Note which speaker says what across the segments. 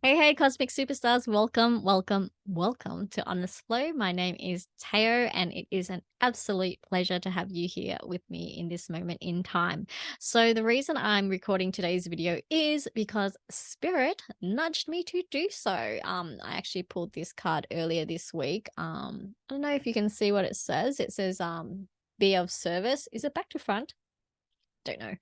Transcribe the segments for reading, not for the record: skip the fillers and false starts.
Speaker 1: Hey, cosmic superstars. Welcome to Honest Flow. My name is Teo, and it is an absolute pleasure to have you here with me in this moment in time. So, the reason I'm recording today's video is because Spirit nudged me to do so. I actually pulled this card earlier this week. I don't know if you can see what it says. It says, be of service. Is it back to front? Don't know.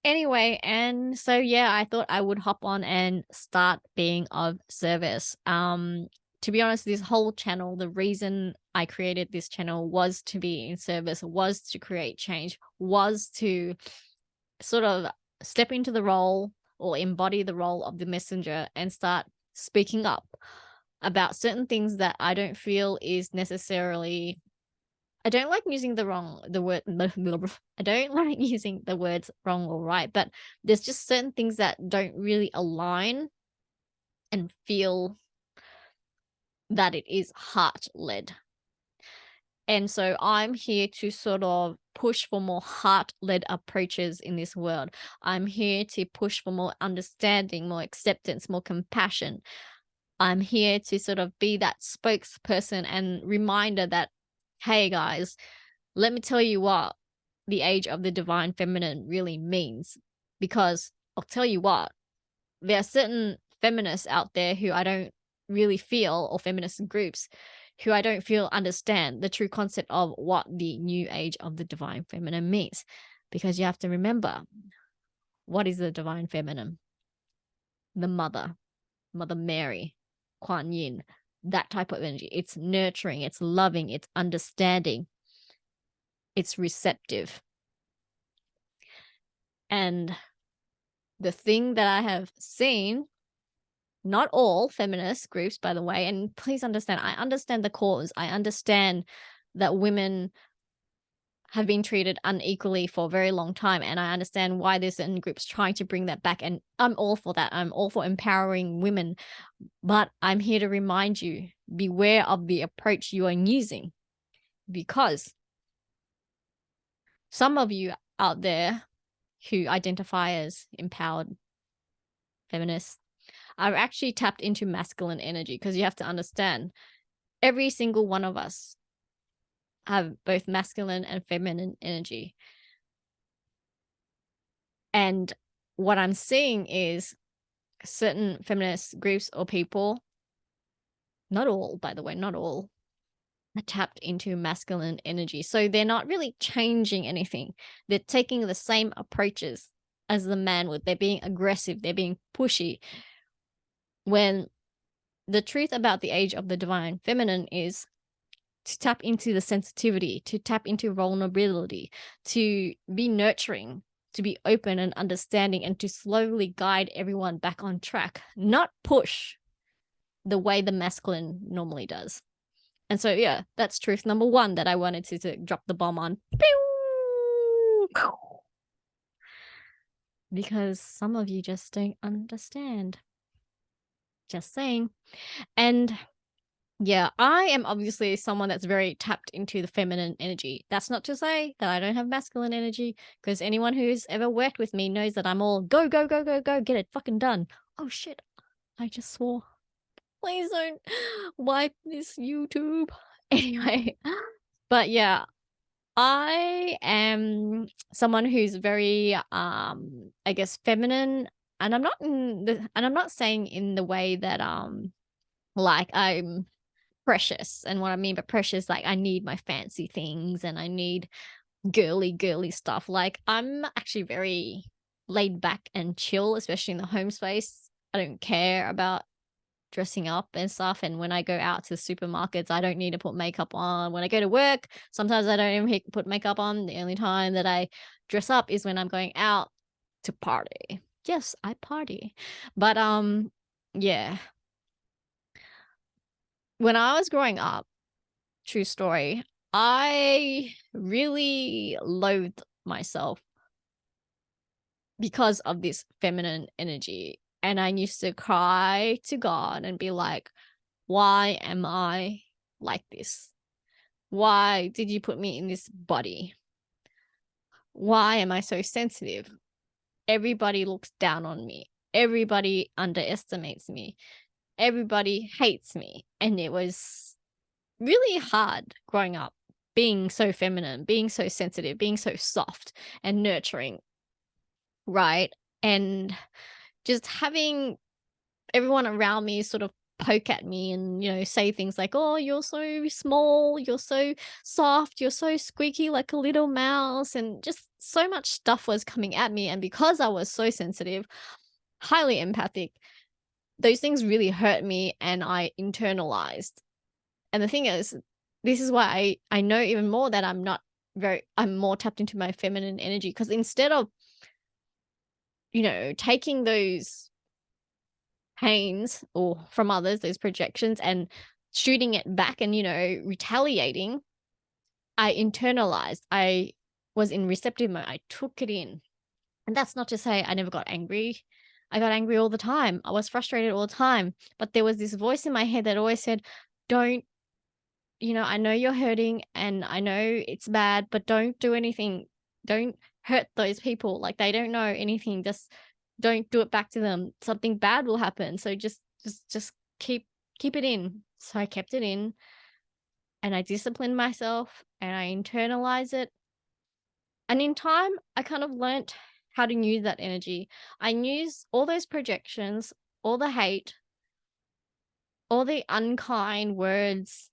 Speaker 1: Anyway, and so yeah, I thought I would hop on and start being of service. To be honest, this whole channel, the reason I created this channel was to be in service, was to create change, was to sort of step into the role or embody the role of the messenger and start speaking up about certain things that I don't feel is necessarily. I don't like using the word I don't like using the words wrong or right, but there's just certain things that don't really align and feel that it is heart led. And so I'm here to sort of push for more heart led approaches in this world. I'm here to push for more understanding, more acceptance, more compassion. I'm here to sort of be that spokesperson and reminder that, hey guys, let me tell you what the age of the divine feminine really means. Because I'll tell you what, there are certain feminists out there who I don't really feel, or feminist groups who I don't feel understand the true concept of what the new age of the divine feminine means. Because you have to remember, what is the divine feminine? The mother, Mother Mary, Kuan Yin, that type of energy. It's nurturing, it's loving, it's understanding, it's receptive. And the thing that I have seen, not all feminist groups, by the way, and please understand, I understand the cause. I understand that women have been treated unequally for a very long time. And I understand why there's certain groups trying to bring that back. And I'm all for that. I'm all for empowering women. But I'm here to remind you, beware of the approach you are using. Because some of you out there who identify as empowered feminists are actually tapped into masculine energy, because you have to understand every single one of us have both masculine and feminine energy. And what I'm seeing is certain feminist groups or people, not all, by the way, not all, are tapped into masculine energy. So they're not really changing anything. They're taking the same approaches as the man would. They're being aggressive, they're being pushy. When the truth about the age of the divine feminine is to tap into the sensitivity, to tap into vulnerability, to be nurturing, to be open and understanding, and to slowly guide everyone back on track, not push the way the masculine normally does. And so, yeah, that's truth number one that I wanted to drop the bomb on. Because some of you just don't understand. Just saying. And yeah, I am obviously someone that's very tapped into the feminine energy. That's not to say that I don't have masculine energy, because anyone who's ever worked with me knows that I'm all go, go, go, go, go, get it fucking done. Oh shit, I just swore. Please don't wipe this YouTube. Anyway, but yeah, I am someone who's very I guess feminine, and I'm not saying in the way that like I'm precious. And what I mean by precious, like I need my fancy things and I need girly stuff. Like I'm actually very laid back and chill, especially in the home space. I don't care about dressing up and stuff. And when I go out to supermarkets, I don't need to put makeup on. When I go to work, sometimes I don't even put makeup on. The only time that I dress up is when I'm going out to party. Yes, I party. But yeah. When I was growing up, true story, I really loathed myself because of this feminine energy. And I used to cry to God and be like, why am I like this? Why did you put me in this body? Why am I so sensitive? Everybody looks down on me. Everybody underestimates me. Everybody hates me. And it was really hard growing up, being so feminine, being so sensitive, being so soft and nurturing, right? And just having everyone around me sort of poke at me and, say things like, "Oh, you're so small, you're so soft, you're so squeaky like a little mouse." And just so much stuff was coming at me. And because I was so sensitive, highly empathic, those things really hurt me and I internalized. And the thing is, this is why I know even more that I'm more tapped into my feminine energy, because instead of, taking those pains or from others, those projections, and shooting it back and, retaliating, I internalized. I was in receptive mode. I took it in. And that's not to say I never got angry. I got angry all the time. I was frustrated all the time. But there was this voice in my head that always said, don't, I know you're hurting and I know it's bad, but don't do anything. Don't hurt those people. Like, they don't know anything. Just don't do it back to them. Something bad will happen. So just keep it in. So I kept it in and I disciplined myself and I internalized it. And in time, I kind of learnt how to use that energy. I used all those projections, all the hate, all the unkind words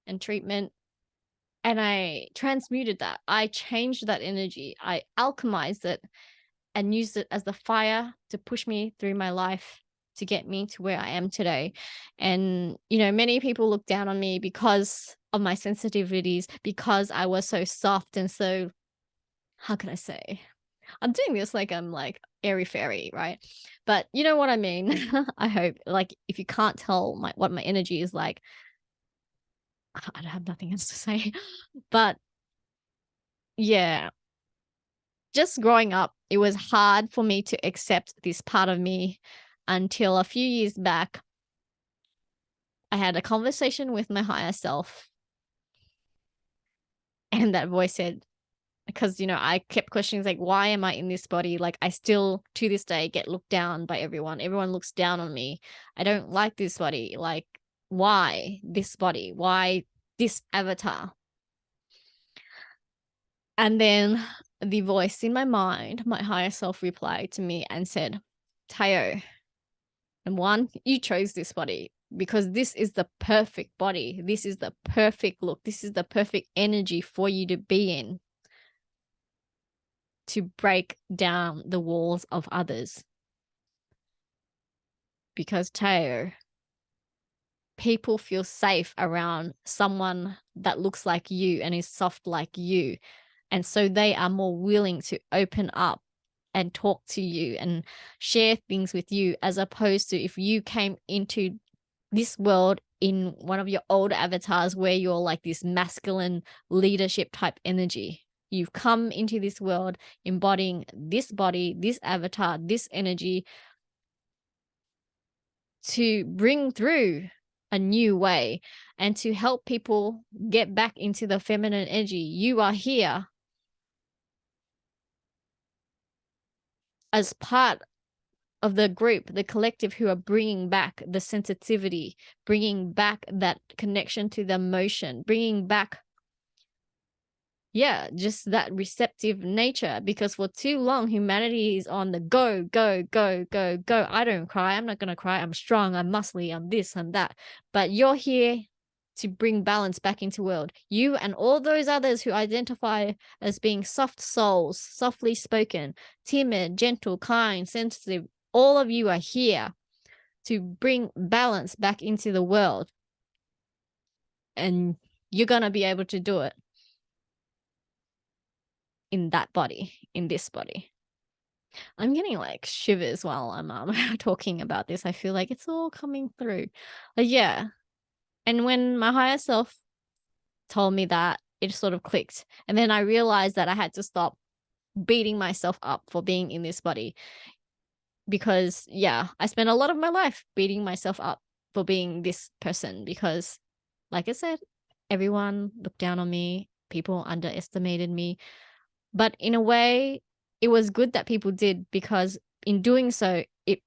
Speaker 1: and treatment, and I transmuted that. I changed that energy. I alchemized it and used it as the fire to push me through my life to get me to where I am today. And, many people look down on me because of my sensitivities, because I was so soft and so, how can I say? I'm doing this like I'm like airy fairy, right? But you know what I mean? I hope, like, if you can't tell what my energy is like, I don't have nothing else to say. But yeah, just growing up, it was hard for me to accept this part of me until a few years back. I had a conversation with my higher self, and that voice said, because, I kept questioning, like, why am I in this body? Like, I still, to this day, get looked down by everyone. Everyone looks down on me. I don't like this body. Like, why this body? Why this avatar? And then the voice in my mind, my higher self, replied to me and said, Tayo, and one, you chose this body because this is the perfect body. This is the perfect look. This is the perfect energy for you to be in, to break down the walls of others. Because, Tayo, people feel safe around someone that looks like you and is soft like you. And so they are more willing to open up and talk to you and share things with you, as opposed to if you came into this world in one of your old avatars where you're like this masculine leadership type energy. You've come into this world embodying this body, this avatar, this energy to bring through a new way and to help people get back into the feminine energy. You are here as part of the group, the collective, who are bringing back the sensitivity, bringing back that connection to the emotion, bringing back, just that receptive nature. Because for too long, humanity is on the go, go, go, go, go. I don't cry. I'm not going to cry. I'm strong. I'm muscly. I'm this and that. But you're here to bring balance back into the world. You and all those others who identify as being soft souls, softly spoken, timid, gentle, kind, sensitive, all of you are here to bring balance back into the world. And you're going to be able to do it in that body, in this body. I'm getting like shivers while I'm talking about this. I feel like it's all coming through. But yeah. And when my higher self told me that, it sort of clicked. And then I realized that I had to stop beating myself up for being in this body. Because, I spent a lot of my life beating myself up for being this person. Because, like I said, everyone looked down on me. People underestimated me. But in a way, it was good that people did, because in doing so, it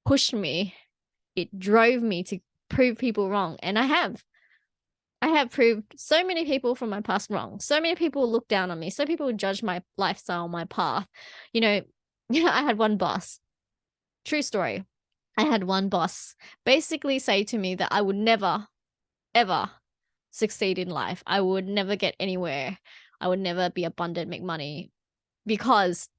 Speaker 1: pushed me, it drove me to prove people wrong. And I have. I have proved so many people from my past wrong. So many people look down on me. So people judge my lifestyle, my path. You know, I had one boss. True story. I had one boss basically say to me that I would never, ever succeed in life. I would never get anywhere. I would never be abundant, make money because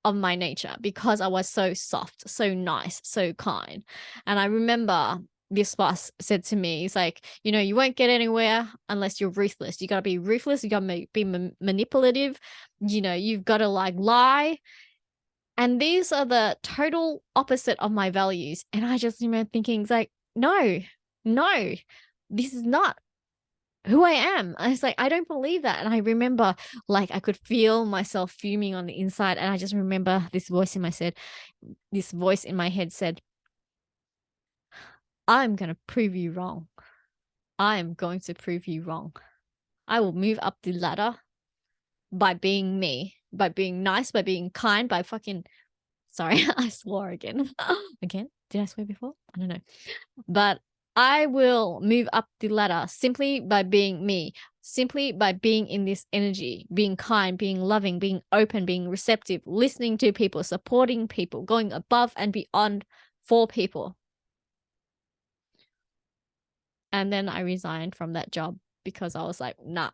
Speaker 1: of my nature, because I was so soft, so nice, so kind. And I remember this boss said to me, he's like, you won't get anywhere unless you're ruthless. You got to be ruthless. You got to be manipulative. You've got to like lie. And these are the total opposite of my values. And I just remember thinking, it's like, no, this is not who I am. I was like, I don't believe that. And I remember like I could feel myself fuming on the inside. And I just remember this voice in my head said, I'm going to prove you wrong. I am going to prove you wrong. I will move up the ladder by being me, by being nice, by being kind, by fucking, sorry, I swore again. Again? Did I swear before? I don't know. But I will move up the ladder simply by being me, simply by being in this energy, being kind, being loving, being open, being receptive, listening to people, supporting people, going above and beyond for people. And then I resigned from that job because I was like, nah,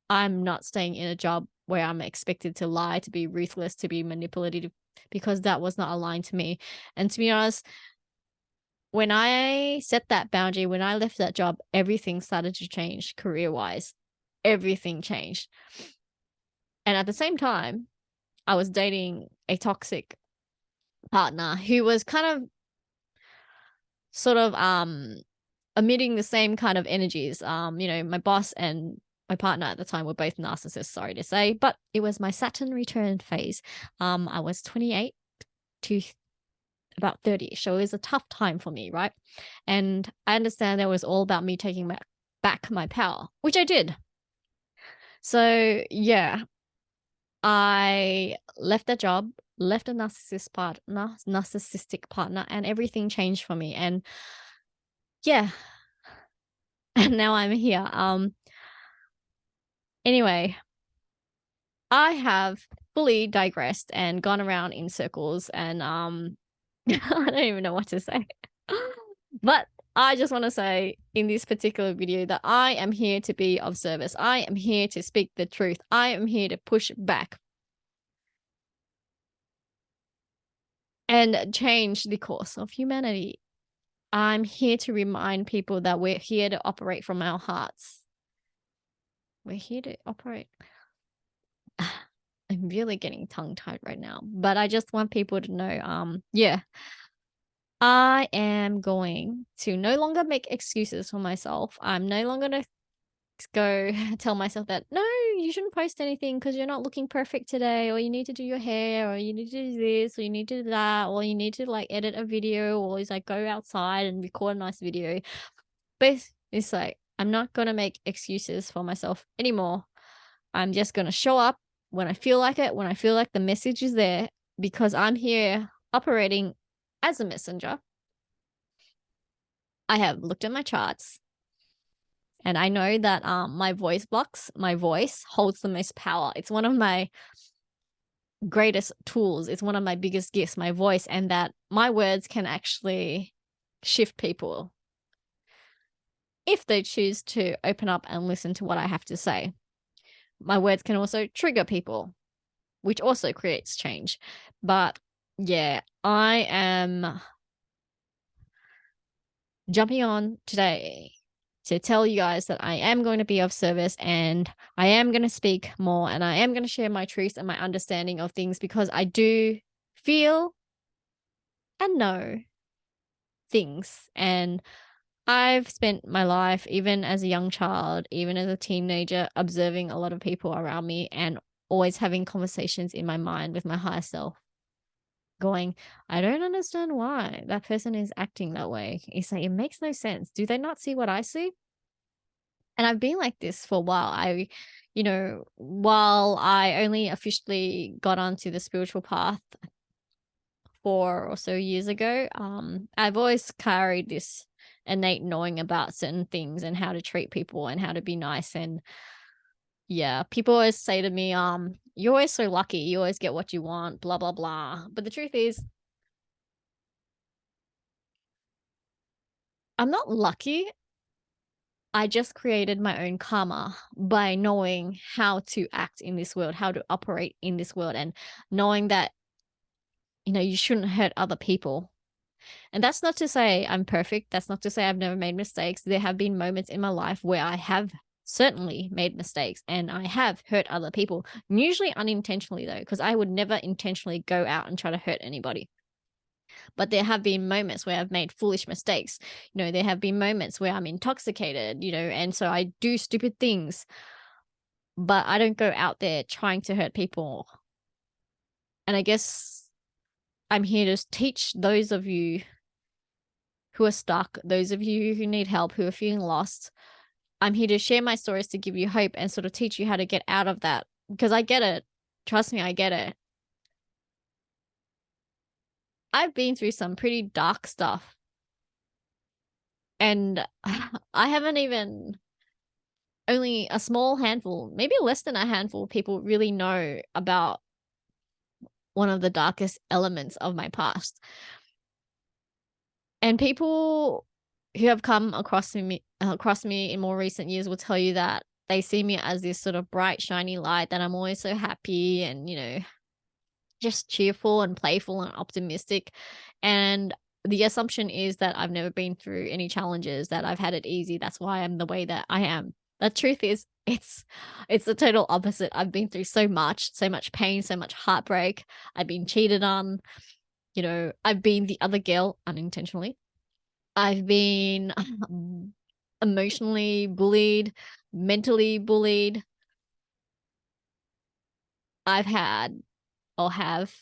Speaker 1: I'm not staying in a job where I'm expected to lie, to be ruthless, to be manipulative, because that was not aligned to me. And to be honest, when I set that boundary, when I left that job, everything started to change career-wise. Everything changed. And at the same time, I was dating a toxic partner who was kind of sort of emitting the same kind of energies. My boss and my partner at the time were both narcissists, sorry to say, but it was my Saturn return phase. I was 28 to about 30, so it was a tough time for me, right? And I understand that was all about me taking back my power, which I did. So yeah, I left that job, left a narcissistic partner, and everything changed for me. And yeah, and now I'm here. Anyway, I have fully digressed and gone around in circles, and I don't even know what to say. But I just want to say in this particular video that I am here to be of service. I am here to speak the truth. I am here to push back and change the course of humanity. I'm here to remind people that we're here to operate from our hearts. We're here to operate. I'm really getting tongue-tied right now, but I just want people to know, yeah, I am going to no longer make excuses for myself. I'm no longer going to go tell myself that, no, you shouldn't post anything because you're not looking perfect today, or you need to do your hair, or you need to do this, or you need to do that, or you need to like edit a video, or it's like go outside and record a nice video. But it's like, I'm not going to make excuses for myself anymore. I'm just going to show up when I feel like it, when I feel like the message is there, because I'm here operating as a messenger. I have looked at my charts and I know that my voice holds the most power. It's one of my greatest tools. It's one of my biggest gifts, my voice, and that my words can actually shift people if they choose to open up and listen to what I have to say. My words can also trigger people, which also creates change. But yeah, I am jumping on today to tell you guys that I am going to be of service, and I am going to speak more, and I am going to share my truths and my understanding of things, because I do feel and know things. And I've spent my life, even as a young child, even as a teenager, observing a lot of people around me and always having conversations in my mind with my higher self, going, I don't understand why that person is acting that way. It's like, it makes no sense. Do they not see what I see? And I've been like this for a while. While I only officially got onto the spiritual path 4 or so years ago. I've always carried this innate knowing about certain things and how to treat people and how to be nice. And yeah, people always say to me, you're always so lucky, you always get what you want, blah blah blah. But the truth is, I'm not lucky. I just created my own karma by knowing how to act in this world, how to operate in this world, and knowing that, you shouldn't hurt other people. And that's not to say I'm perfect. That's not to say I've never made mistakes. There have been moments in my life where I have certainly made mistakes and I have hurt other people, usually unintentionally, though, because I would never intentionally go out and try to hurt anybody. But there have been moments where I've made foolish mistakes. There have been moments where I'm intoxicated, and so I do stupid things, but I don't go out there trying to hurt people. And I guess I'm here to teach those of you who are stuck, those of you who need help, who are feeling lost. I'm here to share my stories to give you hope and sort of teach you how to get out of that, because I get it. Trust me, I get it. I've been through some pretty dark stuff, and I haven't even only a small handful, maybe less than a handful of people really know about one of the darkest elements of my past. And people who have come across me in more recent years will tell you that they see me as this sort of bright, shiny light, that I'm always so happy and, just cheerful and playful and optimistic. And the assumption is that I've never been through any challenges, that I've had it easy. That's why I'm the way that I am. The truth is, it's the total opposite. I've been through so much pain, so much heartbreak. I've been cheated on. I've been the other girl unintentionally. I've been emotionally bullied, mentally bullied. I've had or have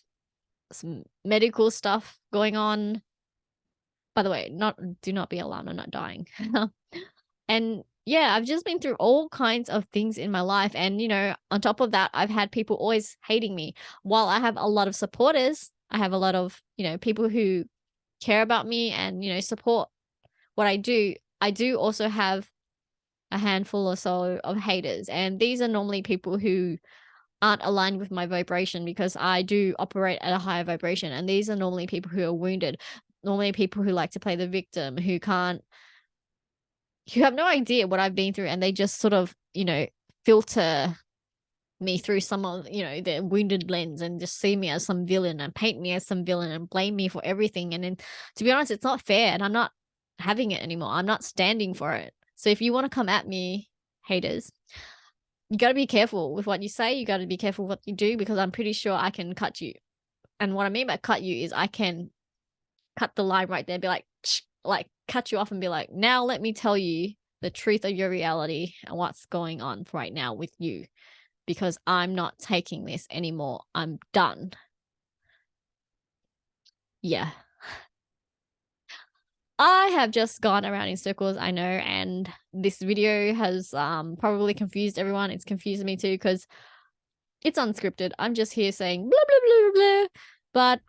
Speaker 1: some medical stuff going on. By the way, do not be alarmed, I'm not dying. And yeah, I've just been through all kinds of things in my life. And, on top of that, I've had people always hating me. While I have a lot of supporters, I have a lot of, people who care about me and, support what I do. I do also have a handful or so of haters. And these are normally people who aren't aligned with my vibration, because I do operate at a higher vibration. And these are normally people who are wounded, normally people who like to play the victim, who have no idea what I've been through, and they just sort of, filter me through some of, their wounded lens, and just see me as some villain and paint me as some villain and blame me for everything. And then, to be honest, it's not fair, and I'm not having it anymore. I'm not standing for it. So if you want to come at me, haters, you got to be careful with what you say. You got to be careful what you do, because I'm pretty sure I can cut you. And what I mean by cut you is I can cut the line right there, be like cut you off and be like, now let me tell you the truth of your reality and what's going on right now with you, because I'm not taking this anymore. I'm done. Yeah. I have just gone around in circles, I know, and this video has probably confused everyone. It's confused me too, because it's unscripted. I'm just here saying blah blah blah blah blah. But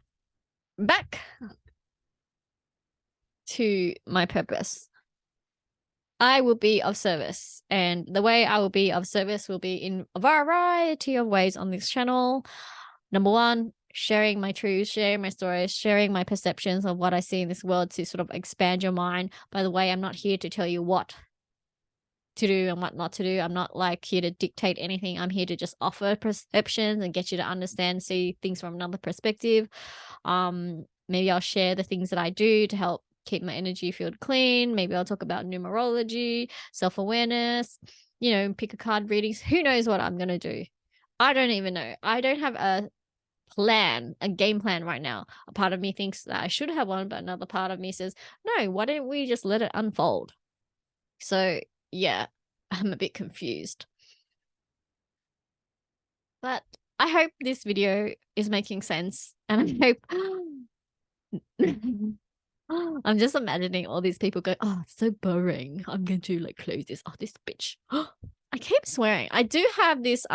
Speaker 1: back to my purpose. I will be of service, and the way I will be of service will be in a variety of ways on this channel. Number one, sharing my truths, sharing my stories, sharing my perceptions of what I see in this world to sort of expand your mind. By the way, I'm not here to tell you what to do and what not to do. I'm not like here to dictate anything. I'm here to just offer perceptions and get you to understand, see things from another perspective. Maybe I'll share the things that I do to help keep my energy field clean. Maybe I'll talk about numerology, self-awareness, pick a card readings. Who knows what I'm going to do? I don't even know. I don't have a game plan right now. A part of me thinks that I should have one, but another part of me says, no, why don't we just let it unfold? So yeah, I'm a bit confused. But I hope this video is making sense, and I hope I'm just imagining all these people go, oh, it's so boring. I'm going to close this. Oh, this bitch. I keep swearing. I do have this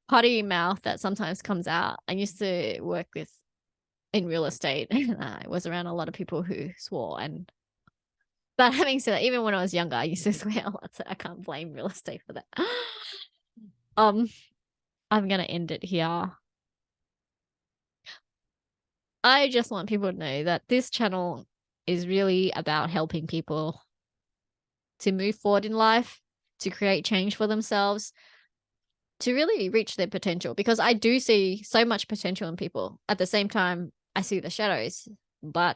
Speaker 1: potty mouth that sometimes comes out. I used to work with in real estate. I was around a lot of people who swore, and but having said that, even when I was younger, I used to swear a lot, so I can't blame real estate for that. um, I'm gonna end it here. I just want people to know that this channel is really about helping people to move forward in life, to create change for themselves, to really reach their potential, because I do see so much potential in people. At the same time, I see the shadows, but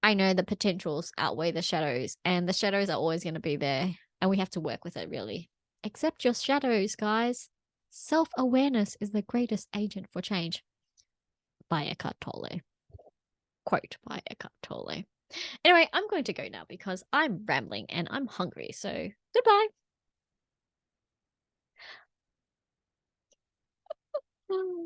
Speaker 1: I know the potentials outweigh the shadows, and the shadows are always going to be there, and we have to work with it really. Accept your shadows, guys. Self awareness is the greatest agent for change. By Eckhart Tolle. Quote by Eckhart Tolle. Anyway, I'm going to go now because I'm rambling and I'm hungry. So goodbye.